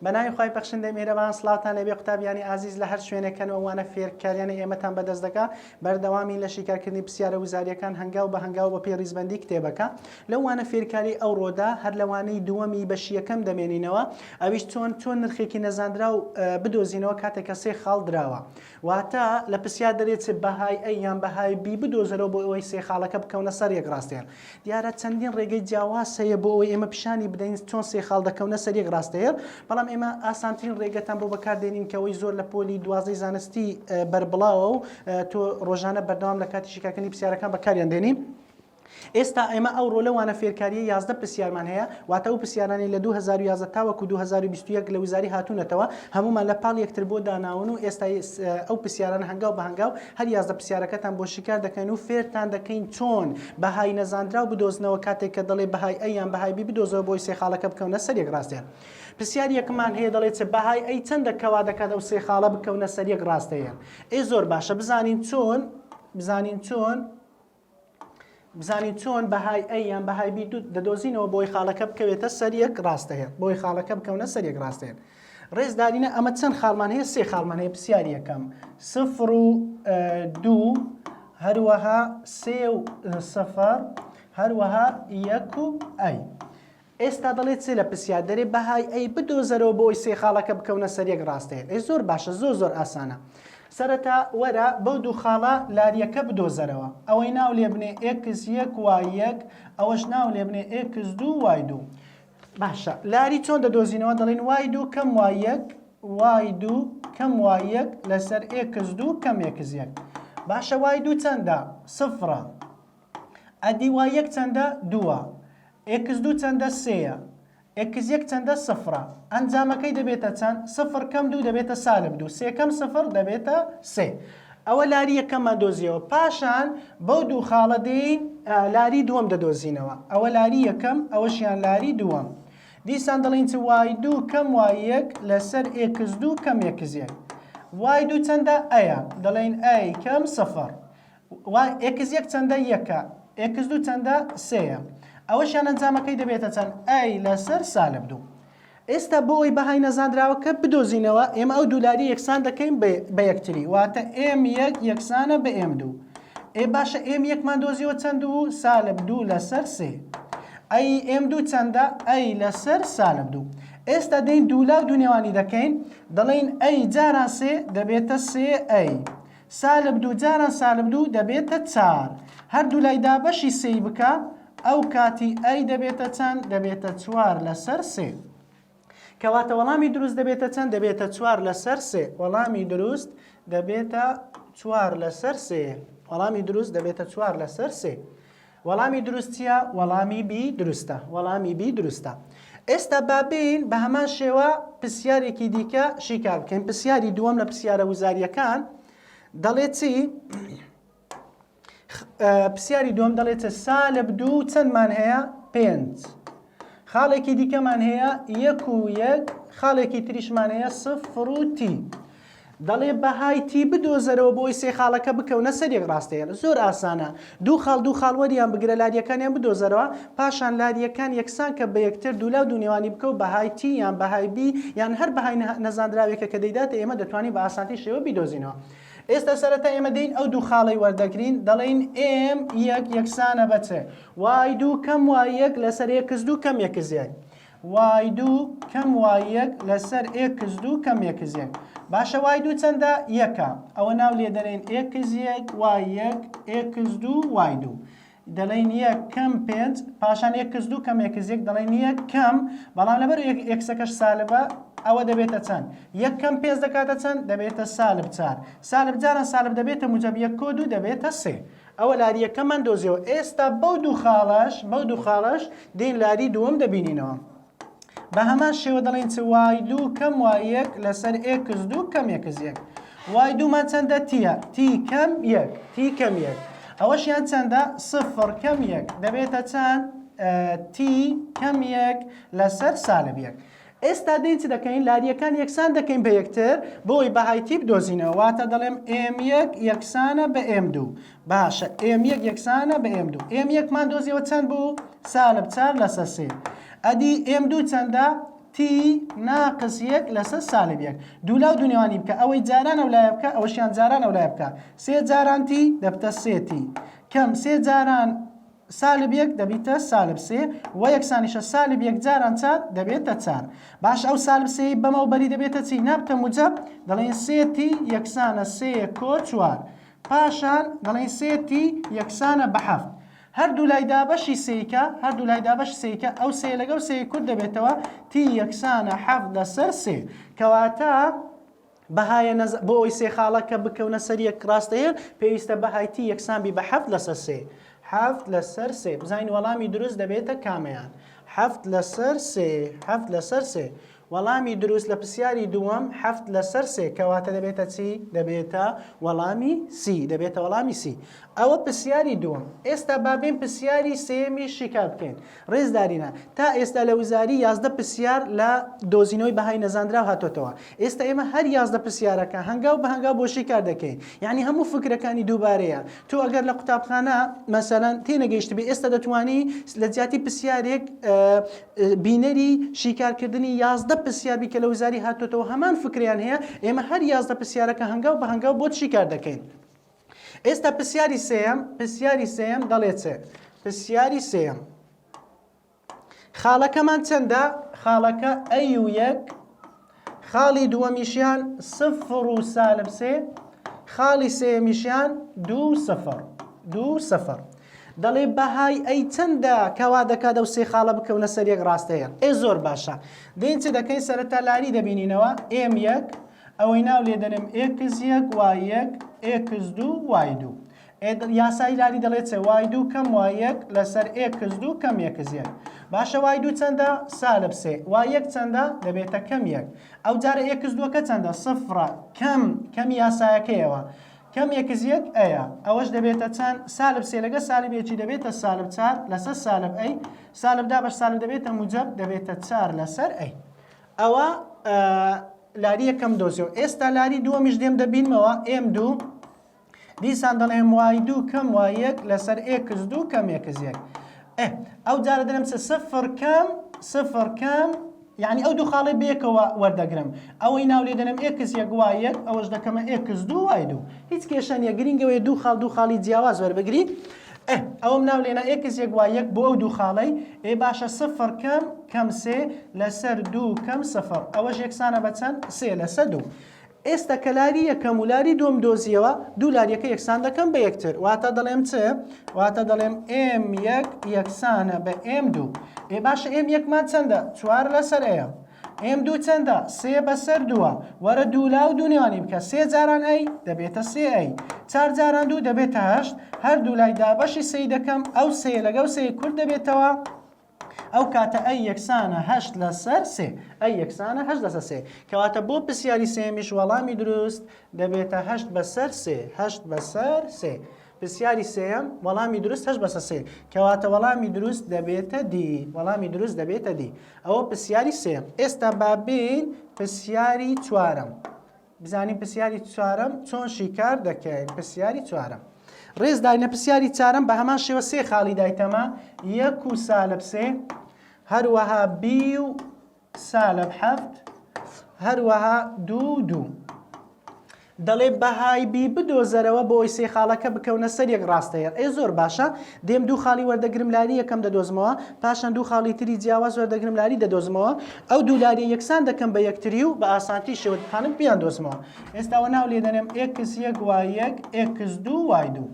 بەناوی خی بەخشندەی میهرەبان سڵاوتان لەبێ قوتابیانی ئازیز لە هەر شوێنێکەن ئەوانە فێرکاریانی ئێمەتان بەدەست دەکا بەردەوامی لە شیکارکردنی پرسیارە وزاریەکان هەنگاو بە هەنگاو بە پێڕیزبەندی کتێبەکە لەوانە فێرکاری ئەو ڕۆدا هەر لەوانەی دووەمی بەشیەکەم دەمێنینەوە ئەویش چۆن نرخێکی نەزاندرا و بدۆزینەوە کاتێکە سێ خاڵ درراوە واتە لە پرسیار دەرێت بەهای ئەی یان بەهای بی بدۆزەرەوە بۆ ئەوەی سێ خاڵەکە بکەونە سەر یەک ڕاستەیە دیارە چەندین ڕێگەی جیاواز هەیە بۆ ئەوەی ئێمە پیشانی بدەین چۆن سێ خاڵ دەکەونە سەر یەک ڕاستەیە بەڵام ئێمە ئاسانترین ڕێگەتان بۆ بەکاردێنین کەەوەی زۆر لە پۆلی دوازەی زانستی بەربڵاوە و تۆ ڕۆژانە بەردەوام لە کاتی شیکارکردنی پرسیارەکان بەکاریان دێنین ئێستا ئێمە ئەو ڕۆلەوانە فێرکاریە 11 پرسیارمان هەیە واتە ئەو پرسیارانی لە 2011 تاوەکو 2021 لە وزاری هاتوونەتەوە هەمومان لە پاڵ یەکتر بۆ داناون و ئێستا ئەو پرسیاران هەنگاو بە هەنگاو هەر 11 پرسیارەکەتان بۆ شیکار دەکەین و فێرتان دەکەین چۆن بەهای نەزاندرا و بدۆزنەوە کاتێک کە دەڵێ بەهای ئەی یان بەهای بی بدۆزەوە بۆی سێ خاڵەکە بکەونە سەر یەک ڕاستەیە پرسیار یەکمان هەیە دەڵێت بەهای ئەی چەندە کەوا دەکات ئەو سێ خاڵە بکەونە سەر یەک ڕاستەیە ئێ زۆر باشە بزانین چۆن بەهای ئەی یان بەهای بی دەدۆزینەوە بۆی خاڵەکە بکەوێتە سەر یەک ڕاستەیە بۆی خاڵەکە بکەونە سەر یەک ڕاستەیە ڕێزدارینە ئەمە چەند خاڵمان هەیە سێ خاڵمان هەیە پرسیاری یەکەم 0 و 2 هەروەها 3 و 0 هەروەها 1 و ئەی ئێستا دەڵێت چێ لە پرسیار دەرێ بەهای ئەی بدۆزەرەوە بۆی سێ خاڵەکە بکەونە سەر یەک ڕاستەیە ئێ زۆر باشە زۆر ئاسانە سەرەتا وەرە بەو دوو خاڵە لاریەکە بدۆزەرەوە ئەوەی ناو لێ بنێ x1 y1 ئەوەش ناو لێ بنێ x2 y2 باشە لاری چۆن دەدۆزینەوە دەڵێن y2 کەم y1 y2 کەم y1 لەسەر x2 کەم x1 باشە y2 چەندە سفرە ئەدی y1 چەندە 2 x2 چەندە 3 x1 چەندە سفرە ئەنجامەکەی دەبێتە چەند سفر کەم 2 دەبێتە سالب 2 3 کەم سفر دەبێتە 3 ئەوە لاری یەکەممان دۆزیەوە پاشان بەو دوو خاڵە دێین لاری دووەم دەدۆزینەوە ئەوە لاری یەکەم ئەوەشیان لاری دووەم دیسان دەڵێن y2 کەم y1 لەسەر x2 کەم x1 y2 چەندە ئەیە دەڵێن ئەی کەم سفر x1 چەندە یەکە x2 چەندە 3 ئەوەشیان ئەنجامەکەی دەبێتە چەند ئەی لەسەر سالب 2 ئێستا بۆ ئەوی بەهای نەزاندراوەکە بدۆزینەوە ئێمە ئەو دوولاری یەکسان دەکەین بە یەکتری واتە m1 یەکسانە بە m2 ئێ باشە m1مان دۆزیەوە چەند و سالب 2 لەسەر 3 ئەی m2 چەندە ئەی لەسەر سالب 2 ئێستا دەین دوولاو دوونێوانی دەکەین دەڵێن ئەی جاران 3 دەبێتە 3 ئەی سالب 2 جاران سالب 2 دەبێتە 4 هەر دوولایدا بەشی 3 بکە ئەو کاتی ئەی دەبێتە چەند دەبێتە 4 لەسەر 3 کەواتە وەڵامی دروست دەبێتە چەند دەبێتە 4 لەسەر 3 وەڵامی دروست دەبێتە 4 لەسەر 3 وەڵامی دروست دەبێتە 4 لەسەر 3 وەڵامی دروستیە وەڵامی بی دروستە وەڵامی بی دروستە ئێستا بابین بە هەمان شێوە پرسیارێکی دیکە شیکار بکەین پرسیاری دووەم لە پرسیارە وزاریەکان دەڵێت چی پرسیاری دووەم دەڵێتە سالب 2 چەندمان هەیە 5 خاڵێکی دیکەمان هەیە 1 و 1 خاڵێکی تریشمان هەیە 0 و تی دەڵێ بەهای تی بدۆزەرەوە بۆی سێ خاڵەکە بکەونە سەر یەک ڕاستەیە زۆر ئاسانە دوو خاڵ وەریان بگرە لاریەکانیان بدۆزەرەوە پاشان لاریەکان یەکسان کە بە یەکتر دوولاو دوونێوانی بکە و بەهای تی یان بەهای بی یان هەر بەهای نەزاندراوێکە کە دەیداتە ئێمە دەتوانین بە ئاسانتی شێوە بیدۆزینەوە ئێستا سەرەتا ئێمە دەین ئەو دوو خاڵی وەردەگرین دەڵێن m1 یەکسانە بە چێ y2 کەم y1 لەسەر x2 کەم x1 y2 کەم y1 لەسەر x2 کەم x1 باشە y2 چەندە یەکە ئەوە ناو لێ دەڵێن x1 y1 x2 y2 دەڵێن یەک کەم 5 پاشان x2 کەم x1 دەڵێن یەک کەم بەڵام لەبەر x1کەش سالبە ئەوە دەبێتە چەند یەک کەم 5 دەکاتە چەند دەبێتە سالب 4 سالب جاران سالب دەبێتە موجب 1 کۆد و دەبێتە 3 ئەوە لاریەکەمان دۆزیەوە ئێستا بەو دوو خاڵەش دێن لاری دووەم دەبینینەوە بە هەمان شێوە دەڵێن y2 کەم y1 لەسەر x2 کەم x1 y2 مان چەندە تیە تی کەم 1 تی کەم 1 ئەوەشیان چەندە 0 کەم 1 دەبێتە چەند تی کەم 1 لەسەر سالب 1 ئێستا دێن چ دەکەین لاریەکان یەکسان دەکەین بە یەکتر بۆی بەهای تی بدۆزینەوە واتە دەڵێم m1 یەکسانە بە m2 باشە m1 یەکسانە بە m2 m1مان دۆزیەوە چەند بوو سالب 4 لەسەر 3 ئەدی m2 چەندە تی ناقص یەک لەسەر سالب یەک دوولا و دونیوانی بکە ئەوەی جاران ئەو لای بکە ئەوەشیان جاران ئەو لای بکە سێ جاران تی دەبتە سێتی کەم سێ جاران سالب یەک دەبیتە سالب سێ و یەکسانیشە سالب یەک جاران چار دەبێتە چار باش ئەو سالب سێی بەمە و بەری دەبێتە چی نابتە موجب دەڵێن سێتی یەکسانە سێ کۆ چوار پاشان دەڵێن سێتی یەکسانە بە حەفت هەردوو لای دابەشی سێیکە هەردوو لای دابەش سێیکە ئەو سێ لەگەڵ سێی کورد دەبێتەوە تی یەکسانە حەفت لەسەر سێ کەواتە بەهای بۆ ئەوی سێ خاڵەکە بکەونە سەر یەک ڕاستەیە پێویستە بەهای تی یەکسانبی بە حەفت لەسەر سێ حەفت لەسەر سێ بزانین وەڵامی دروست دەبێتە کامەیان حەفت لەسەر سێ حەفت لەسەر سێ وەڵامی دروست لە پرسیاری دووەم حەفت لەسەر سێ کەواتە دەبێتە چی دەبێتە وەڵامی سی دەبێتە وەڵامی سی ئەوە پرسیاری دووەم ئێستا بابێن پرسیاری سێمی شیکار بکەین ڕێزدارینە تا ئێستا لە وزاری 11 پرسیار لە دۆزینەوەی بەهای نەزانراو هاتۆتەوە ئێستا ئێمە هەر 11 پرسیارەکە هەنگاو بە هەنگاو بۆ شیکار دەکەین یعنی هەموو فکرەکانی دووبارەیە تۆ ئەگەر لە قوتابخانە مەسەلەن تێنەگەیشت بێ ئێستا دەتوانی لە جیاتی پرسیارێک بینەری شیکارکردنی 11 پرسیار بیکە لە وزاری هاتۆتەوە هەمان فکریان هەیە ئێمە هەر 11 پرسیارەکە هەنگاو بە هەنگاو بۆ شیکار دەکەین ئێستا پرسیاری سێم دەڵێت چێ پرسیاری سێم خاڵەکەمان چەندە خاڵەکە ئەی و یەک خاڵی دووەمیشیان سفر و سالب سێ خاڵی سێمیشیان دوو سەفر دەڵێ بەهای ئەی چەندە کەوا دەکات ئەو سێ خاڵە بکەونە سەر یەک ڕاستەیە زۆر باشە دێن چ دەکەین سەرەتا لاری دەبینینەوە ئێم یەک ئەوەی ناو لێ دەنم ئێکس یەک وای یەک ئێکس دوو وای دوو یاسای لاری دەڵێت چێ وای دوو کەم وای یەک لەسەر ئێکس دوو کەم یەکس یەک باشە وای دوو چەندە سالب سێ وای یەک چەندە دەبێتە کەم یەک ئەو جارە ئێکس دووەکە چەندە سفرە کەم یاسایەکەیەوە کەم یەکس یەک ئەیە ئەوەش دەبێتە چەند سالب سێ لەگە سالبێکی دەبێتە سالب چار لەسەر سالب ئەی سالبدا بەش سالب دەبێتە موجب دەبێتە چار لەسەر ئەی ئەوە لاری یەکەم دۆزیەوە ئێستا لاری دووەمیش دێم دەبینمەوە ئێم دوو دیسان دەڵێم وای دوو کەم وای یەک لەسەر ئێکس دوو کەم یەکس یەک ئەو جارە دەرم سفر کەم یعنی ئەو دوو خاڵی بێکەوە وەردەگرم ئەوەی ناو لێ دەنم ئێکس یەک وای یەک ئەوەش دەکەمە ئێکس دوو وای دوو هیچ کێشەنیە گرنگەوەی دوو خاڵی جیاواز وەربگری ئەوم ناو لێنە ئێکس یەک وای یەک بۆ ئەو دوو خاڵی باشە سفر کەم سێ لەسەر دوو کەم سفر ئەوەش یەکسانە بە چەند سێ لەسەر دوو ئێستا کە لاری یەکەم و لاری دوم دۆزیەوە دوو لاریەکە یەکسان دەکەم بە یەکتر واتە دەڵێم چ واتە دەڵێم ئێم یەک یەکسانە بە ئێم دوو باشە ئێم یەکمان چەندە چوار لەسەر ئەیە ئێم دوو چەندە سێ بەسەر دووە وەرە دوولا و دونیوانی بکە سێ جاران ئەی دەبێتە سێ ئەی چار جاران دوو دەبێتە هەشت هەردوو لای دابەشی سێی دەکەم ئەو سێ لەگەڵ سێ کورد دەبێتەوە ئەو کاتە ئەی یەکسانە هەشت لەسەر سێ ئەی یەکسانە هەشت لەسەر سێ کەواتە بۆ پرسیاری سێمیش وەڵامی دروست دەبێتە هەشت بەسەر سێ هەشت بەسەر سێ پرسیاری سێم وەڵامی دروست هەشت بەسەر سێ کەواتە وەڵامی دروست دەبێتە دی وەڵامی دروست دەبێتە دی ئەوە پرسیاری سێم ئێستا بابین پرسیاری چوارم بزانین پرسیاری چوارم چۆن شیکار دەکەین پرسیاری چوارم ڕێزداینە پرسیاری چارم بە هەمان شێوە سێ خاڵی دایتەمە یەک و سالب سێ هەروەها بی و سالب حەفت هەروەها دوو دەڵێ بەهای بی بدۆزەرەوە بۆ ئەوی سێ خاڵەکە بکەونە سەر یەک ڕاستەیە زۆر باشە دێم دوو خاڵی وەردەگرم لاری یەکەم دەدۆزمەوە پاشان دوو خاڵی تری جیاواز وەردەگرم لاری دەدۆزمەوە ئەو دوو لاری یەکسان دەکەم بە یەکتری و بە ئاسانتی شێوەتخانم پیان دۆزمەوە ئێستاوە ناو لێ دەنێم ئێکس یەک وای یەک ئێکس دوو وای دوو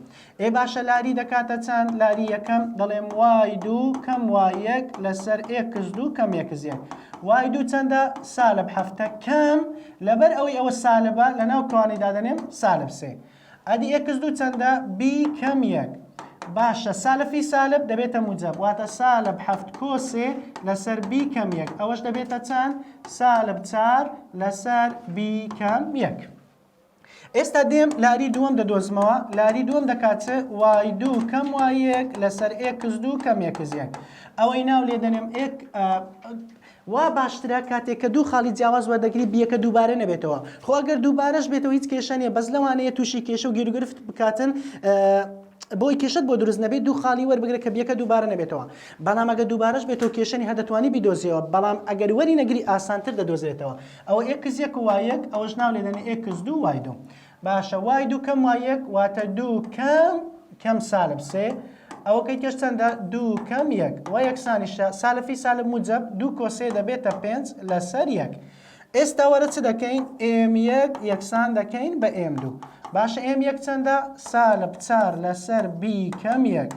باشە لاری دەکاتە چەند لاری یەکەم دەڵێم وای دوو کەم وای یەک لەسەر ئێکس دوو کەم یەکس یەک وای دوو چەندە سالب حەفتە کەم لەبەر ئەوەی ئەوە سالبە لە ناو کەوانەیدا دەنێم سالب سێ ئەدی ئێکس دوو چەندە بی کەم یەک باشە سالفی سالب دەبێتە موجب واتە سالب حەفت کۆ سێ لەسەر بی کەم یەک ئەوەش دەبێتە چەند سالب چار لەسەر بی کەم یەک ئێستا دێم لاری دووەم دەدۆزمەوە لاری دووەم دەکات وای دوو کەم وای یەک لەسەر ئێکس دوو کەم یەکس یەک ئەوەی ناو لێ دەنێم وا باشترە کاتێک کە دوو خاڵی جیاواز وەردەگری بیەکە دووبارە نەبێتەوە خۆ ئەگەر دووبارەش بێتەوە هیچ کێشە نیە بەس لەوانەیە تووشی کێشە و گیرگرفت بکاتن بۆی کێشت بۆ دروست نەبێت دوو خاڵی وەربگرێت کە بیەکە دووبارە نەبێتەوە بەڵام ئەگە دووبارەش بێتەوە کێشەنی هەدەتوانی بیدۆزیەوە بەڵام ئەگەر وەری نەگری ئاسانتر دەدۆزێتەوە ئەوە x1 و y1 ئەوەش ناو لێدەنێ x2 y2 باشە y2 کەم y1 واتە 2 کەم سالب 3 ئەوە کەی کەش چەندە 2 کەم 1 و یەکسانیشە سالفی سالب موجب 2 کۆسێ دەبێتە 5 لەسەر 1 ئێستا وەرە چ دەکەین m1 یەکسان دەکەین بە m2 باشە m1 چەندە سالب 4 لەسەر b کەم 1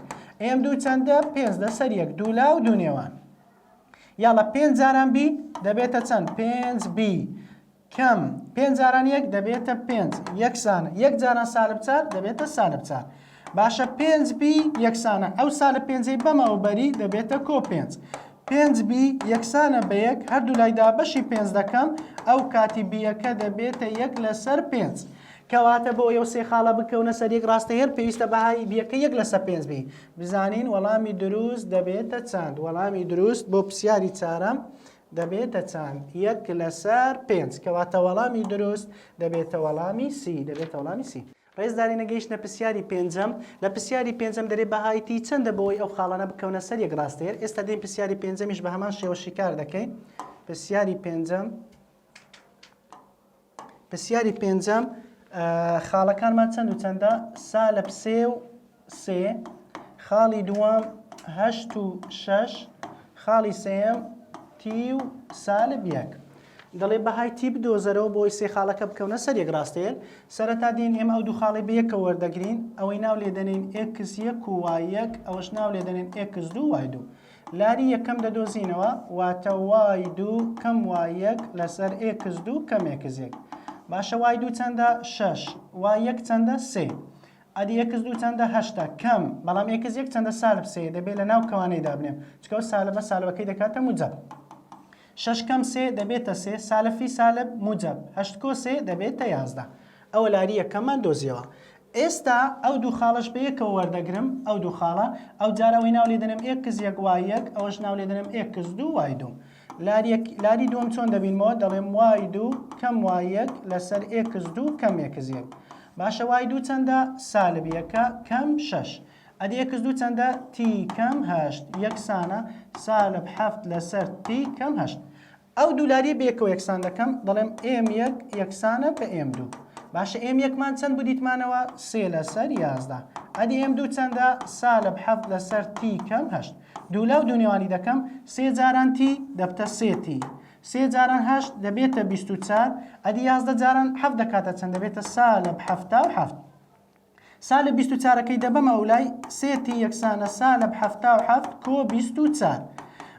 m2 چەندە 5 لەسەر 1 دوو لاو دوو نێوان یاڵە 5 جاران b دەبێتە چەند 5b کەم 5 جاران 1 دەبێتە 5 یەکسانە 1 جاران سالب 4 دەبێتە سالب 4 باشە 5b یەکسانە ئەو سالب 5 بەمەوبەری دەبێتە کۆ 5 5b یەکسانە بە 1 هەردوو لایدا بەشی 5 دەکەم ئەو کاتی بیەکە دەبێتە 1 لەسەر 5 کەواتە بۆ ئەو سێ خاڵە بکەونە سەر یەک ڕاستەهێر پێویستە بەهای بیەکە 1 لەسەر 5 بی بزانین وەڵامی دروست دەبێتە چەند وەڵامی دروست بۆ پرسیاری چارەم دەبێتە چەند 1 لەسەر 5 کەواتە وەڵامی دروست دەبێتە وەڵامی سی دەبێتە وەڵامی سی ڕێزداری نەگەیشتە پرسیاری پێنجەم لە پرسیاری پێنجەم دەرێ بەهایتی چەندە بۆی ئەو خاڵانە بکەونە سەر یەک ڕاستەهێر ئێستا دێین پرسیاری پێنجەمیش بە هەمان شێوە شیکار دەکەین پرسیاری پێنجەم خاڵەکانمان چەند و چەندە سالب 3 و 3 خاڵی دووەم 8 و 6 خاڵی سێم تی و سالب 1 دەڵێ بەهای تی بدۆزەرەوە بۆی سێ خاڵەکە بکەونە سەر یەک ڕاستەهێر سەرەتا دێن ئێمە ئەو دوو خاڵی بەیەکە وەردەگرین ئەوەی ناو لێدەنین x1 و y1 ئەوەش ناو لێدەنین x2 و y2 لاری یەکەم دەدۆزینەوە واتە y2 کەم y1 لەسەر x2 کەم x1 باشە y2 چەندە 6 y1 چەندە 3 ئەدی x2 چەندە 8 کەم بەڵام x1 چەندە سالب 3 دەبێت لە ناو کەوانەیدا بنێم چکە سالبە سالبەکەی دەکاتە موجب 6 کەم 3 دەبێتە 3 سالفی سالب موجب 8 کۆ 3 دەبێتە 11 ئەوە لاری یەکەممان دۆزیەوە ئێستا ئەو دوو خاڵش بەیەکەوە وەردەگرم ئەو دوو خاڵە ئەو جارەوەی ناو لێدەنم x1 y1 ئەوەش ناو لێدەنم x2 y2 لاری دوم چۆن دەبینمەوە دەڵێم y2 کەم y1 لەسەر x2 کەم x1 باشە y2 چەندە سالب یەکە کەم 6 ئەدی x2 چەندە t کەم 8 یەکسانە سالب 7 لەسەر t کەم 8 ئەو دوولاری بەیەکەوە یەکسان دەکەم دەڵێم m1 یەکسانە بە m2 باشە m1مان چەند بودیتمانەوە 3 لەسەر 11 ئەدی m2 چەندە سالب 7 لەسەر t کەم 8 دوو لاو دوو نێوانی دەکەم 3 جاران t دەبتە 3t 3 جاران 8 دەبێتە 24 ئەدی 11 جاران 7 دەکاتە چەند دەبێتە سالب 77 سالب 24ەکەی دەبەمە ئەولای 3t یەکسانە سالب 77 کۆ 24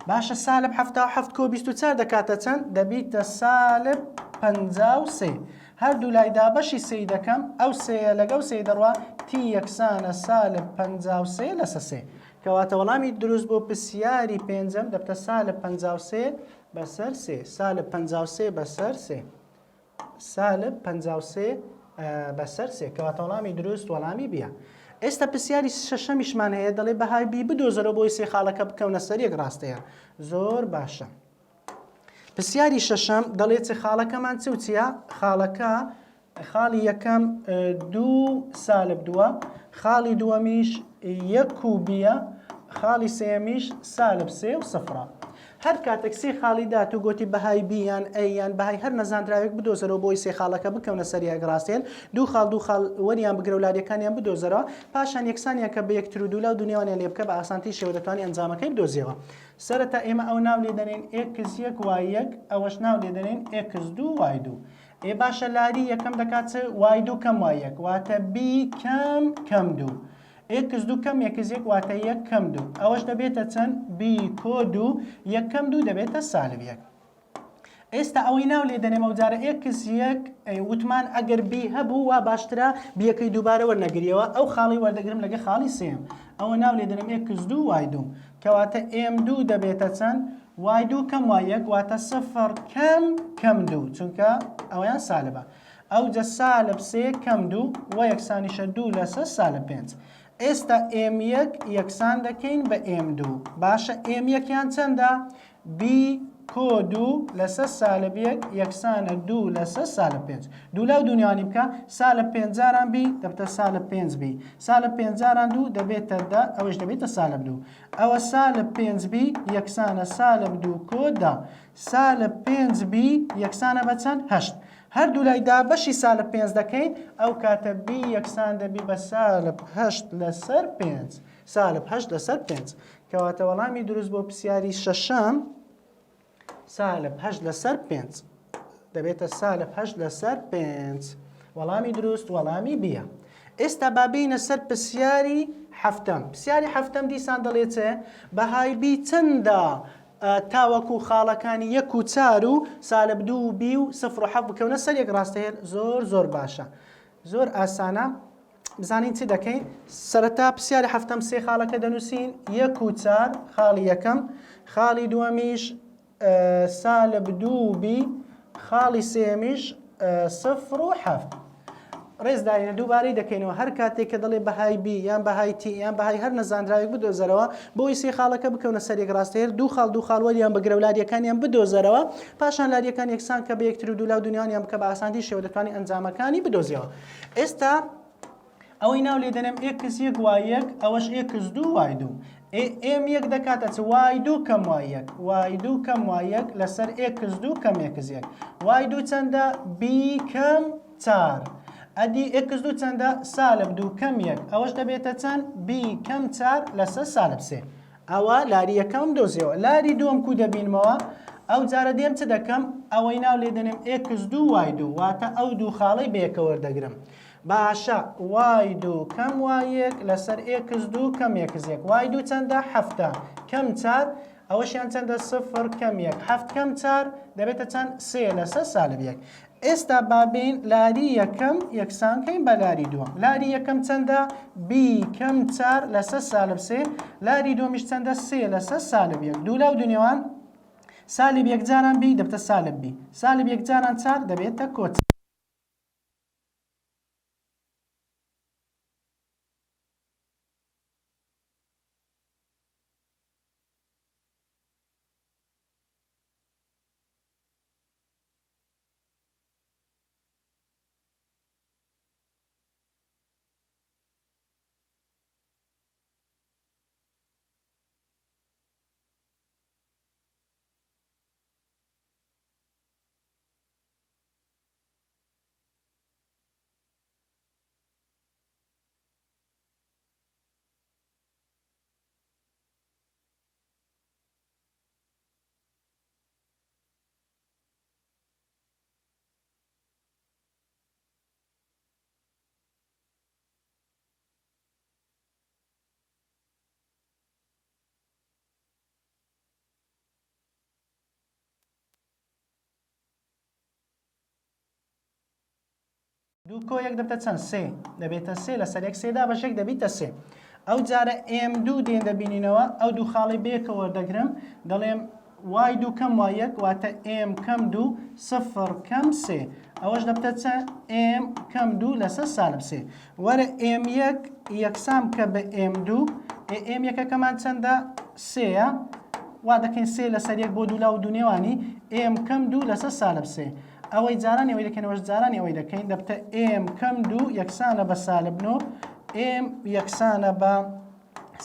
باشە سالب 77 کۆ 24 دەکاتە چەند دەبێتە سالب 53 هەردوو لایدا بەشی سی دەکەم ئەو سەیە لەگەڵ سی دەڕوا t یەکسانە سالب 53 لەسەر 3 کەواتە وەڵامی دروست بۆ پرسیاری پێنجەم دەبتە سالب 53 بەسەر 3 سالب 53 بەسەر 3 سالب 53 بەسەر 3 کەواتە وەڵامی دروست وەڵامی بیە ئێستا پرسیاری شەشەمیشمان هەیە دەڵێ بەهای بی بدۆزەرەوە بۆی سێ خاڵەکە بکەونە سەر یەک ڕاستەیە زۆر باشە پرسیاری شەشەم دەڵێت خاڵەکەمان چ و چیە خاڵەکە خاڵی یەکەم 2 سالب 2 خاڵی دووەمیش 1 و بیە خاڵی سێمیش سالب 3 و سفرە هەر کاتێک سێ خاڵی دات و گوتی بەهای بی یان ئەی یان بەهای هەر نەزانراوێک بدۆزەرەوە بۆی سێ خاڵەکە بکەونە سەر یەک ڕاستێن دوو خاڵ وەریان بگرە و لاریەکانیان بدۆزەرەوە پاشان یەکسانیان کە بە یەکتر و دوو لاو دونیوانیان لێ بکە بە ئاسانتی شێوە دەتوانێت ئەنجامەکەی بدۆزیەوە سەرەتا ئێمە ئەو ناو لێدەنین x1 y1 ئەوەش ناو لێدەنین x2 y2 ئێ باشە لاری یەکەم دەکات y2 کەم y1 واتە b کەم 2 x2 کەم x1 واتە 1 کەم 2 ئەوەش دەبێتە چەند b کۆ 2 1 کەم 2 دەبێتە سالب 1 ئێستا ئەوەی ناو لێدەنێمە و جارە x1 وتمان ئەگەر b هەبوو وا باشترە بیەکەی دووبارە وەرنەگریەوە ئەو خاڵی وەردەگرم لەگە خاڵی سێم ئەوە ناو لێدەنێم x2 y2 کەواتە m2 دەبێتە چەند y2 کەم y1 واتە 0 کەم 2 چونکە ئەویان سالبە ئەو جە سالب 3 کەم 2 و یەکسانیشە 2 لەسەر سالب 5 ئێستا m1 یەکسان دەکەین بە m2 باشە m1 یان چەندە b کۆ دوو لەسەر سالب یەک یەکسانە دوو لەسەر سالب پێنج دوو لەو دونیانی بکە سالب پێنجاران بی دەبتە سالب پێنج بی سالب پێنجاران دوو دەبێتە دا ئەوەش دەبێتە سالب دوو ئەوە سالب پێنج بی یەکسانە سالب دوو کۆ دا سالب پێنج بی یەکسانە بە چەند هەشت هەردوو لایدا بەشی سالب پێنج دەکەین ئەو کاتە بی یەکسان دەبی بە سالب هەشت لەسەر پێنج سالب هەشت لەسەر پێنج کەواتە وەڵامی دروست بۆ پرسیاری شەشەم سالب هەشت لەسەر پێنج دەبێتە سالب هەشت لەسەر پێنج وەڵامی دروست وەڵامی بیە ئێستا بابینە سەر پرسیاری حەفتەم پرسیاری حەفتەم دیسان دەڵێت بەهای بی چەندە تاوەکو خاڵەکانی یەک و چار و سالب دوو و بی و سفر و حەفت بکەونە سەر یەک ڕاستەیە زۆر باشە زۆر ئاسانە بزانین چی دەکەین سەرەتا پرسیاری حەفتەم سێ خاڵەکە دەنووسین یەک و چار خاڵی یەکەم خاڵی دووەمیش سالب دوو بی خاڵی سێمیش سفر و حەفت ڕێزداینە دووبارەی دەکەینەوە هەر کاتێک کە دەڵێ بەهای بی یان بەهای تی یان بەهای هەر نەزانراوێک بدۆزەرەوە بۆی سێ خاڵەکە بکەونە سەر یەک ڕاستەیە دوو خاڵ وەریان بگرە و لاریەکانیان بدۆزەرەوە پاشان لاریەکان یەکسان کە بە یەکتر و دوو لاو دنیایان بکە بە ئاسانی شێوە دەتوانین ئەنجامەکانی بدۆزیەوە ئێستا ئەوەی ناو لێ دەنێم ئێکس یەک وای یەک ئەوەش ئێکس دوو وای دوو ئێم یەک دەکاتە چ وای دوو کەم وای یەک وای دوو کەم وای یەک لەسەر ئێکس دوو کەم ئێکس یەک وای دوو چەندە بی کەم چار ئەدی ئێکس دوو چەندە سالب دوو کەم یەک ئەوەش دەبێتە چەند بی کەم چار لەسەر سالب سێ ئەوە لاری یەکەم دۆزیەوە لاری دووەم کو دەبینمەوە ئەو جارە دێم چ دەکەم ئەوەی ناو لێ دەنێم ئێکس دوو وای دوو واتە ئەو دوو خاڵەی بەیەکە وەردەگرم باشە وای دوو کەم وای یەک لەسەر ئێکس دوو کەم ئێکس یەک وای دوو چەندە حەفتە کەم چار ئەوەشیان چەندە سفر کەم یەک حەفت کەم چار دەبێتە چەند سێ لەسەر سالب یەک ئێستا بابین لاری یەکەم یەکسانکەین بە لاری دووەم لاری یەکەم چەندە بی کەم چار لەسەر سالب سێ لاری دووەمیش چەندە سێ لەسەر سالب یەک دوو لەو دنیاوان سالب یەک جاران بی دەبتە سالب بی سالب یەک جاران چار دەبێتە کۆچ دوو کۆ یەک دەبتە چەند سێ دەبێتە سێ لەسەر یەک سێدا بەشێک دەبیتە سێ ئەو جارە ئێم دوو دێن دەبینینەوە ئەو دوو خاڵی بەیەکە وەردەگرم دەڵێم وای دوو کەم وای یەک واتە ئێم کەم دوو سفر کەم سێ ئەوەش دەبتە چەند ئێم کەم دوو لەسەر سالب سێ وەرە ئێم یەک یەکسام کە بە ئێم دوو ئێم یەکەکەمان چەندە سێیە وا دەکەین سێ لەسەر یەک بۆ دوو لاو دوو نێوانی ئێم کەم دوو لەسەر سالب سێ ئەوەی جارانی ئەوەی دەکەنەوەش جارانی ئەوەی دەکەین دەبتە ئێم کەم دوو یەکسانە بە سالب نۆ ئێم یەکسانە بە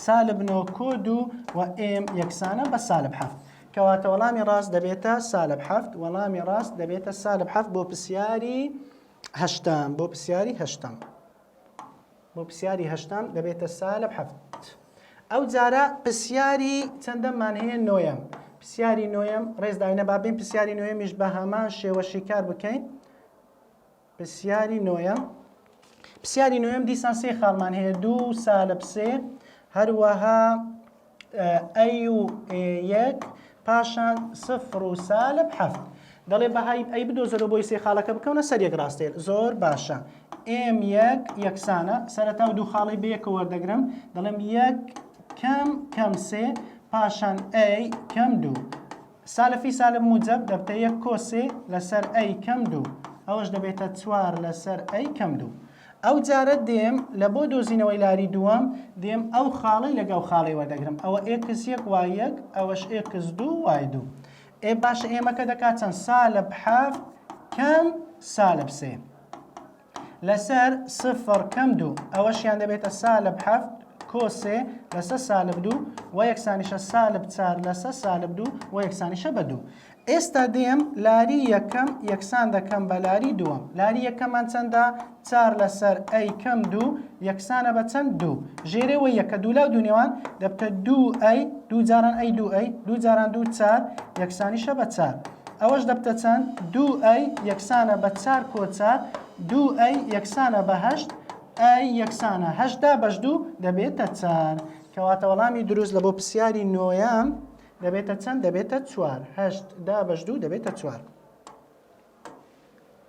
سالب نۆ کۆ دوو و ئێم یەکسانە بە سالب حەفت کەواتە وەڵامی ڕاست دەبێتە سالب حەفت وەڵامی ڕاست دەبێتە سالب حەفت بۆ پرسیاری هەشتم بۆ پرسیاری هەشتم بۆ پرسیاری هەشتم دەبێتە سالب حەفت ئەو جارە پرسیاری چەندەمان هەیە نۆیەم پرسیاری نۆیەم ڕێزداینە بابین پرسیاری نۆیەمیش بە هەمان شێوەشی کار بکەین پرسیاری نۆیەم پرسیاری نۆیەم دیسان سێ خاڵمان هەیە دوو سالب سێ هەروەها ئەی و یەک پاشان سفر و سالب حەفت دەڵێ بەهای ئەی بدۆزەرەوە بۆی سێ خاڵەکە بکەونە سەر یەک ڕاستەیە زۆر باشە ئێم یەک یەکسانە سەرەتا و دوو خاڵی بەیەکە وەردەگرم دەڵێم یەک کەم سێ پاشان ئەی کەم دوو سالفی سالب موجب دەبتە یەک کۆ سێ لەسەر ئەی کەم دوو ئەوەش دەبێتە چوار لەسەر ئەی کەم دوو ئەو جارە دێم لە بۆ دۆزینەوەی لاری دووەم دێم ئەو خاڵی لەگەڵ خاڵی وەردەگرم ئەوە ئێکس یەک وای یەک ئەوەش ئێکس دوو وای دوو ئێ باشە ئێمەکە دەکات چەند سالب حەفت کەم سالب سێ لەسەر سفر کەم دوو ئەوەشیان دەبێتە سالب حەفت کۆسێ لەسەر سالب دوو و یەکسانیشە سالب چار لەسەر سالب دوو و یەکسانیشە بە دوو. ئێستا دێم لاری یەکەم یەکسان دەکەم بە لاری دووەم. لاری یەکەمان چەندە؟ چار لەسەر ئەی کەم دوو یەکسانە بە چەند دوو. ژێرەوە یەکە دوو لاو دوونێوان دەبتە دوو ئەی دوو جاران ئەی دوو ئەی دوو جاران دوو چار یەکسانیشە بە چار. ئەوەش دەبتە چەند؟ دوو ئەی یەکسانە بە چار کۆچار دوو ئەی یەکسانە بە هەشت ئەی یەکسانە هەشتا بەش دوو دەبێتە چار. کەواتە وەڵامی دروست لە بۆ پرسیاری نۆیەم دەبێتە چەند؟ دەبێتە چوار. هەشت دا بەش دوو دەبێتە چوار.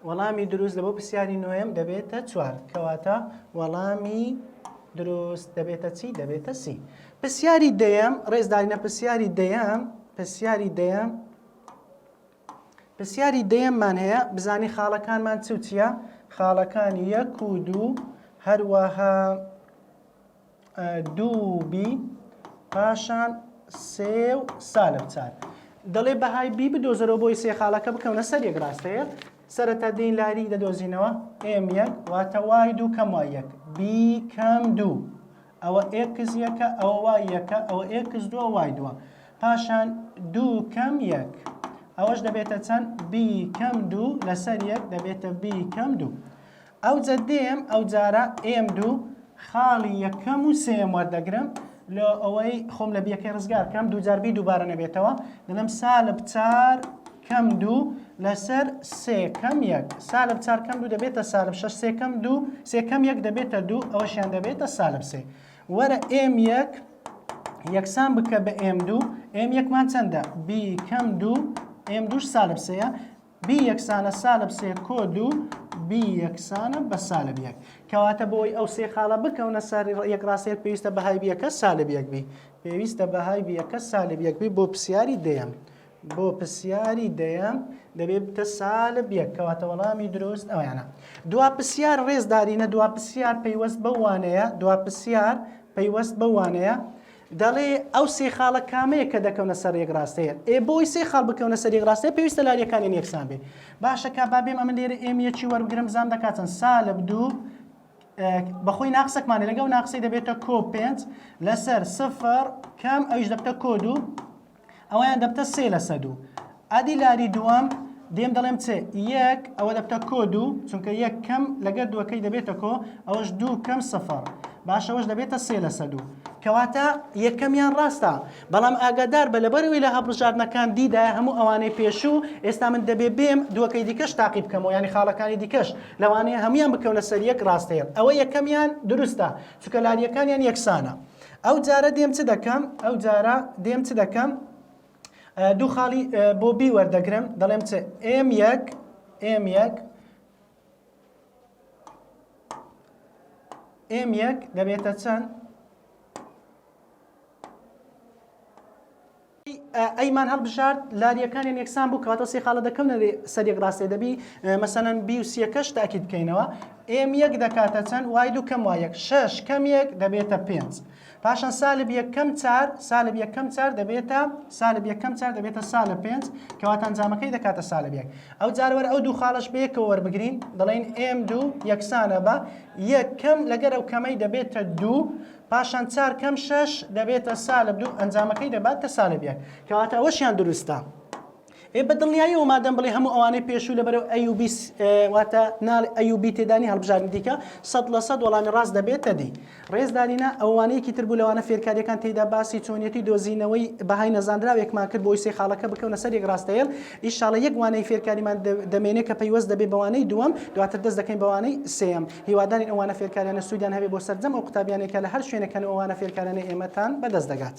وەڵامی دروست لە بۆ پرسیاری نۆیەم دەبێتە چوار. کەواتە وەڵامی دروست دەبێتە چی؟ دەبێتە سی. پرسیاری دەیەم ڕێزدارینە پرسیاری دەیەممان هەیە بزانی خاڵەکانمان چ و چیە؟ خاڵەکانی یەک و دوو هەروەها دوو بی پاشان سێ و سالب چار. دەڵێ بەهای بی بدۆزەرەوە بۆی سێ خاڵەکە بکەونە سەر یەک ڕاستەیە. سەرەتا دێین لاری دەدۆزینەوە ئێم یەک واتە وای دوو کەم وای یەک بی کەم دوو ئەوە ئێکس یەکە ئەوە وای یەکە ئەوە ئێکس دووە وای دووە پاشان دوو کەم یەک ئەوەش دەبێتە چەند؟ بی کەم دوو لەسەر یەک دەبێتە بی کەم دوو. ئەو جە دێم ئەو جارە ئێم دوو خاڵی یەکەم و سێم وەردەگرم لە ئەوەی خۆم لە بیەکەی ڕزگار کەم دوو جار بی دووبارە نەبێتەوە دەڵێم سالب چار کەم دوو لەسەر سێ کەم یەک سالب چار کەم دوو دەبێتە سالب شەش سێ کەم دوو سێ کەم یەک دەبێتە دوو ئەوەشیان دەبێتە سالب سێ. وەرە ئێم یەک یەکسان بکە بە ئێم دوو ئێم یەکمان چەندە؟ بی کەم دوو ئێم دووش سالب سێیە بی یەکسانە سالب سێ کۆ دوو بی یەکسانە بە سالب یەک. کەواتە بۆی ئەو سێ خاڵە بکەونە سەر یەک ڕاستەیەک پێویستە بەهای بیەکە سالب یەک بی. پێویستە بەهای بیەکە سالب یەک بی بۆ پرسیاری دەیەم. بۆ پرسیاری دەیەم دەبێتە سالب یەک. کەواتە وەڵامی دروست ئەویانە. دوا پرسیار ڕێزدارینە دوا پرسیار پەیوەست بەوانەیە دوا پرسیار پەیوەست بەوانەیە دەڵێ ئەو سێ خاڵە کامەیە کە دەکەونە سەر یەک ڕاستەیە. بۆی سێ خاڵ بکەونە سەر یەک ڕاستەیە پێویستە لاریەکانیان یەکسان بێ. باشە کا با بێم ئەمە لێرە ئێم یەکی وەربگرم زان دەکات چەند؟ سالب دوو بەخۆی ناقسەکمانێ لەگەڵ ناقسەی دەبێتە کۆ پێنج لەسەر سفر کەم ئەویش دەبتە کۆ دوو ئەوەیان دەبتە سێ لەسەر دوو. ئادی لاری دووەم دێم دەڵێم چێ یەک ئەوە دەبتە کۆ دوو چونکە یەک کەم لەگەر دووەکەی دەبێتە کۆ ئەوەش دوو کەم سفر باشەوەش دەبێتە سێ لەسەر دوو. کەواتە یەکەمیان ڕاستە بەڵام ئاگادار بە لەبەرەوەی لە هەڵبژاردنەکان دیدایە هەموو ئەوانەی پێشوو ئێستا من دەبێ بێم دووەکەی دیکەش تاقی بکەمەوە ینی خاڵەکانی دیکەش لەوانەیە هەمویان بکەونە سەر یەک ڕاستەیە. ئەوە یەکەمیان دروستە چونکە لاریەکانیان یەکسانە. ئەو جارە دێم چ دەکەم؟ ئەو جارە دێم چ دەکەم؟ دوو خاڵی بۆ بی وەردەگرم دەڵێم چ ئێم یەک ئێم یەک دەبێتە چەند؟ ئەیمان هەڵبژارد لاریەکانیان یەکسان بوو کەواتە سێ خاڵە دەکەونە سەر یەک ڕاستەیە دەبی مەسەلەن بی و سیەکەش تاکید بکەینەوە. ئێم یەک دەکاتە چەند؟ وای دوو کەم وای یەک شەش کەم یەک دەبێتە پێنج پاشان سالب یەکەم چار دەبێتە سالب پێنج کەواتە ئەنجامەکەی دەکاتە سالب یەک. ئەو جارەوەرە ئەو دوو خاڵەش بەیەکەوە وەربگرین دەڵێن ئێم دوو یەکسانە بە یەک کەم لەگەر ئەو کەمەی دەبێتە دوو پاشان چار کەم شەش دەبێتە سالب دوو ئەنجامەکەی دەباتە سالب یەک. کەواتە ئەوەشیان دروستە. بەدڵنیاییەوە مادەم بڵێ هەموو ئەوانەی پێشوو لەبەرەوە ئەیوبی واتە ناڵی ئەیوبی تێدانی هەڵبژاردنی دیکە 100% وەڵامی ڕاست دەبێتە دی. ڕێزدارینە ئەوانەیەکی تر بوو لەوانە فێرکاریەکان تێدا باسی چۆنیەتی دۆزینەوەی بەهای نەزانراوێکمان کرد بۆی سێ خاڵەکە بکەونە سەر یەک ڕاستەیە. ئیشاڵە یەک وانەی فێرکاریمان دەمێنێت کە پەیوەست دەبێت بەوانەی دووەم دواتر دەست دەکەین بەوانەی سێم. هیوادارین ئەوانە فێرکاریانە سوودیان هەبێت بۆ سەرجەم ئەو قوتابیانێکە لە هەر شوێنەکەن ئەوانە فێرکارانە ئێمەتان بەدەست دەگات.